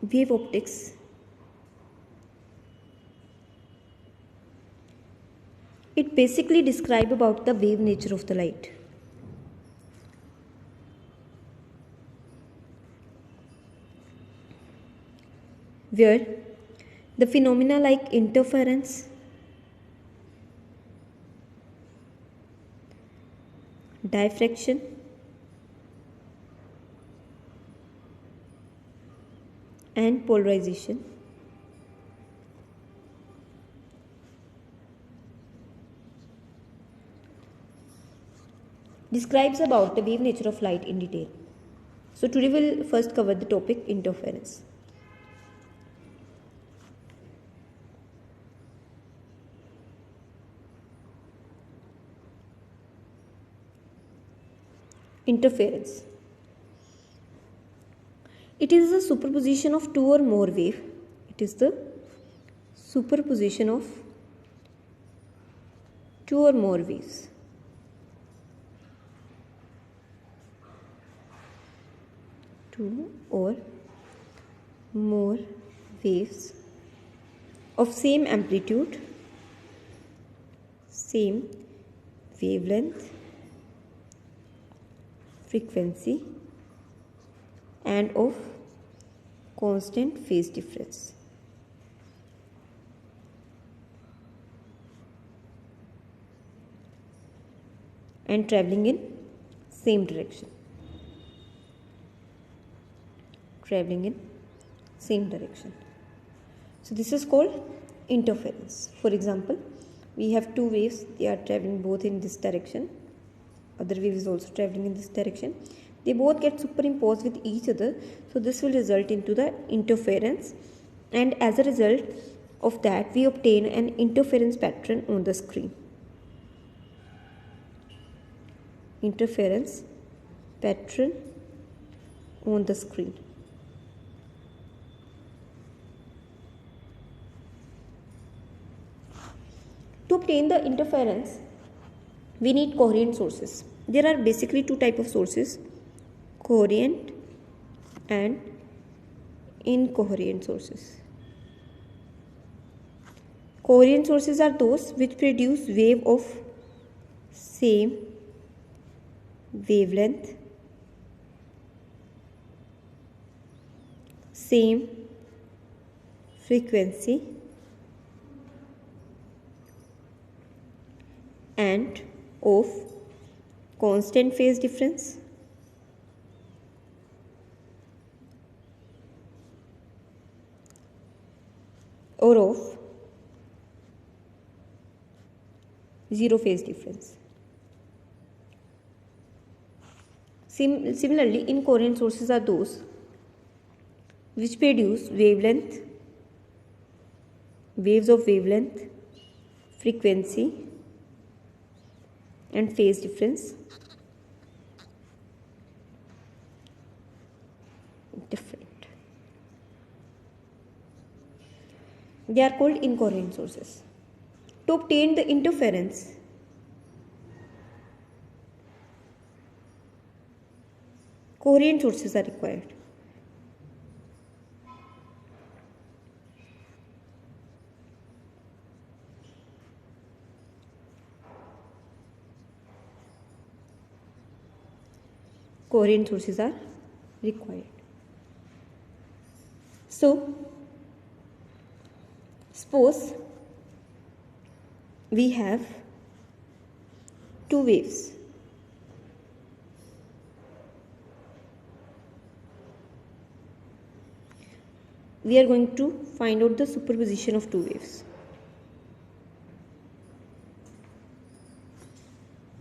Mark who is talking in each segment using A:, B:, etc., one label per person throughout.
A: wave optics, it basically describes about the wave nature of the light. Where the phenomena like interference, diffraction, and polarization describes about the wave nature of light in detail. So today we'll first cover the topic interference. Interference. It is the superposition of two or more wave. It is the superposition of two or more waves. Two or more waves of same amplitude, same wavelength, frequency, and of constant phase difference. And traveling in same direction. Traveling in same direction. So this is called interference. For example, we have two waves, they are traveling both in this direction. Other wave is also traveling in this direction. They both get superimposed with each other. So this will result into the interference. And as a result of that, we obtain an interference pattern on the screen. Interference pattern on the screen. To obtain the interference, we need coherent sources. There are basically two types of sources, coherent and incoherent sources. Coherent sources are those which produce wave of same wavelength, same frequency, and of constant phase difference, or of zero phase difference. Similarly, incoherent sources are those which produce waves of wavelength, frequency, and phase difference different. They are called incoherent sources. To obtain the interference, coherent sources are required. Coherent sources are required. So, suppose we have two waves. We are going to find out the superposition of two waves.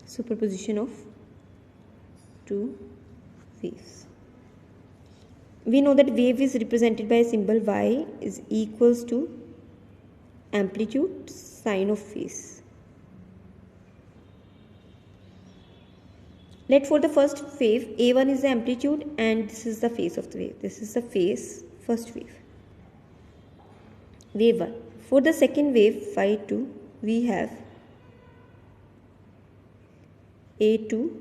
A: Superposition of two waves. We know that wave is represented by a symbol y is equals to amplitude sine of phase. Let for the first wave, A1 is the amplitude and this is the phase of the wave. This is the phase, first wave. Wave 1. For the second wave, phi 2, we have A2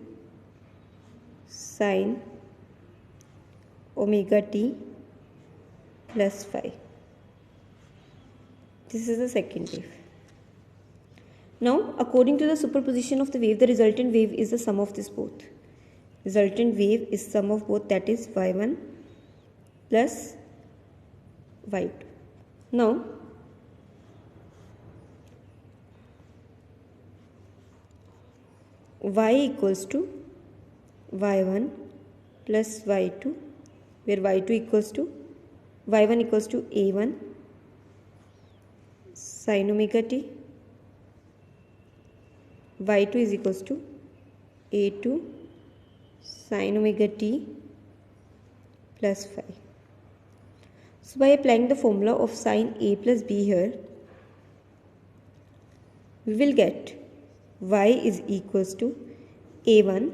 A: sine omega t plus phi. This is the second wave. Now, according to the superposition of the wave, the resultant wave is the sum of this both. Resultant wave is sum of both, that is y1 plus y2. Now, y equals to y1 plus y2, where y1 equals to a1 sin omega t, y2 is equals to a2 sin omega t plus phi. So by applying the formula of sin a plus b here, we will get y is equals to a1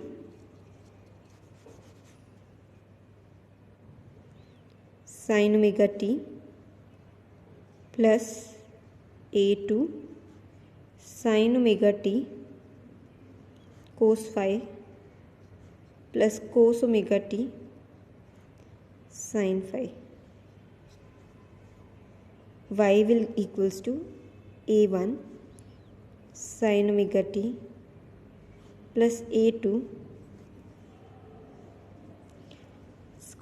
A: sin omega t plus a2 sin omega t cos phi plus cos omega t sin phi. Y will equals to a1 sin omega t plus a2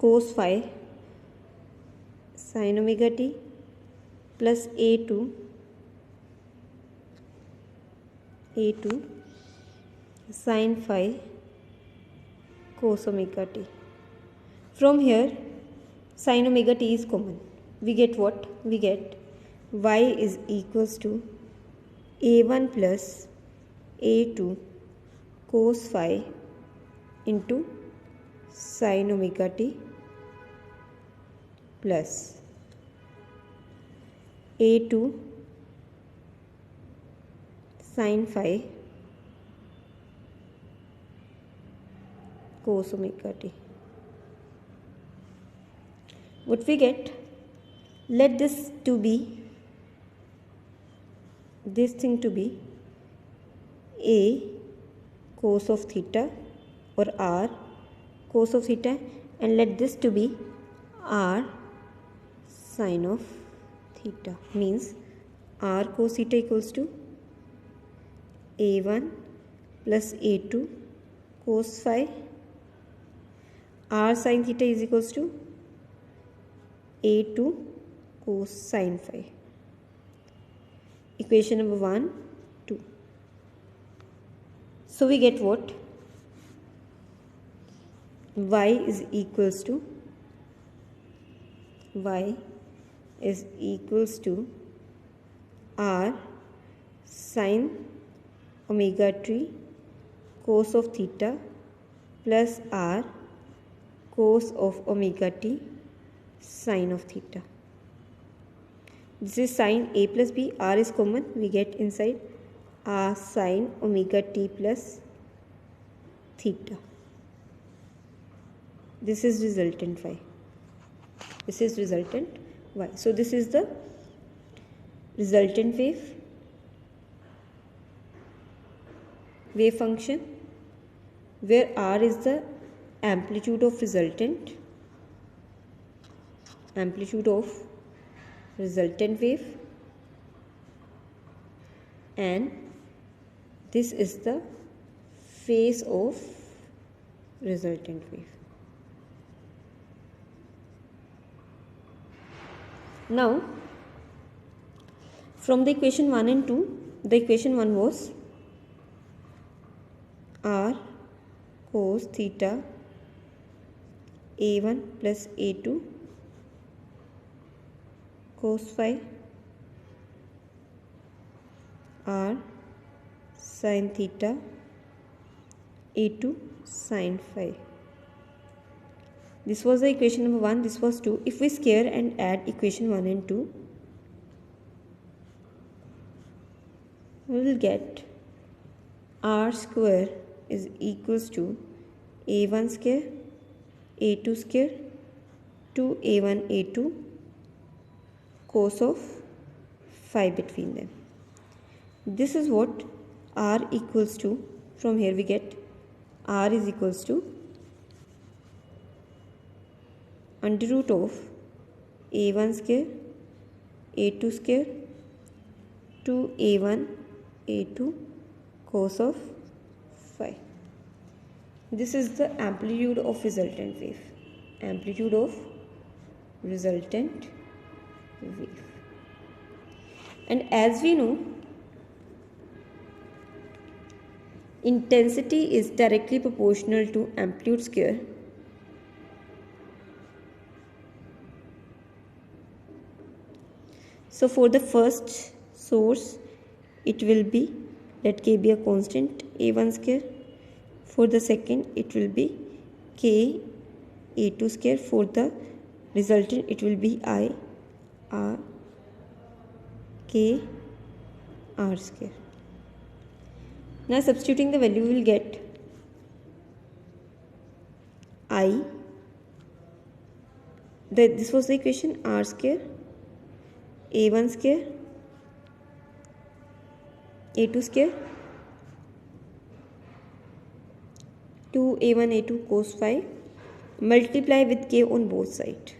A: cos phi sin omega t plus a2 sin phi cos omega t. From here, sin omega t is common. We get what? We get y is equals to a1 plus a2 cos phi into sin omega t plus a2 sin phi cos omega t. What we get? Let this thing to be a cos of theta or r cos of theta, and let this to be r sin of theta. Means r cos theta equals to a1 plus a2 cos phi, r sin theta is equals to a2 cos sin phi. Equation number 1, 2. So we get what? Y is equals to r sin omega t cos of theta plus r cos of omega t sin of theta. This is sin a plus b, r is common, we get inside r sin omega t plus theta. This is resultant y. This is resultant y. So this is the resultant wave function, where r is the amplitude of resultant wave, and this is the phase of resultant wave. Now, from the equation 1 and 2, the equation 1 was r cos theta a1 plus a2 cos phi r sin theta a2 sin phi. This was the equation number 1, this was 2. If we square and add equation 1 and 2, we will get r square is equals to a1 square a2 square 2a1 a2 cos of phi between them. This is what r equals to. From here we get r is equals to under root of a1 square a2 square to a1 a2 cos of phi. This is the amplitude of resultant wave. Amplitude of resultant wave. And as we know, intensity is directly proportional to amplitude square. So for the first source, it will be, let k be a constant, a1 square. For the second, it will be k a2 square. For the resultant, it will be I r k r square. Now substituting the value, we will get I, this was the equation, r square a1 square a2 square to a1 a2 cos phi, multiply with k on both sides.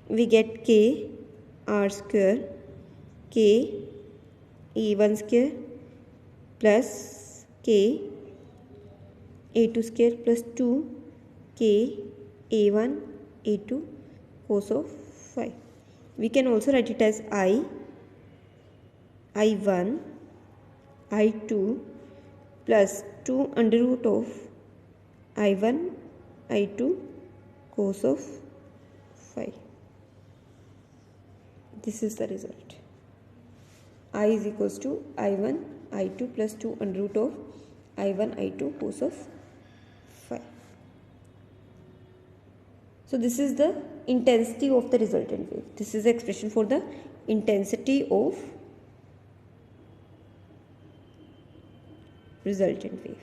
A: We get k r square k a1 square plus k a2 square plus 2 k a1 a2 cos of phi. We can also write it as I1 I2 plus 2 under root of I1 I2 cos of phi. This is the result. I is equals to I1 I2 plus 2 under root of I1 I2 cos of phi. So this is the intensity of the resultant wave. This is the expression for the intensity of resultant wave.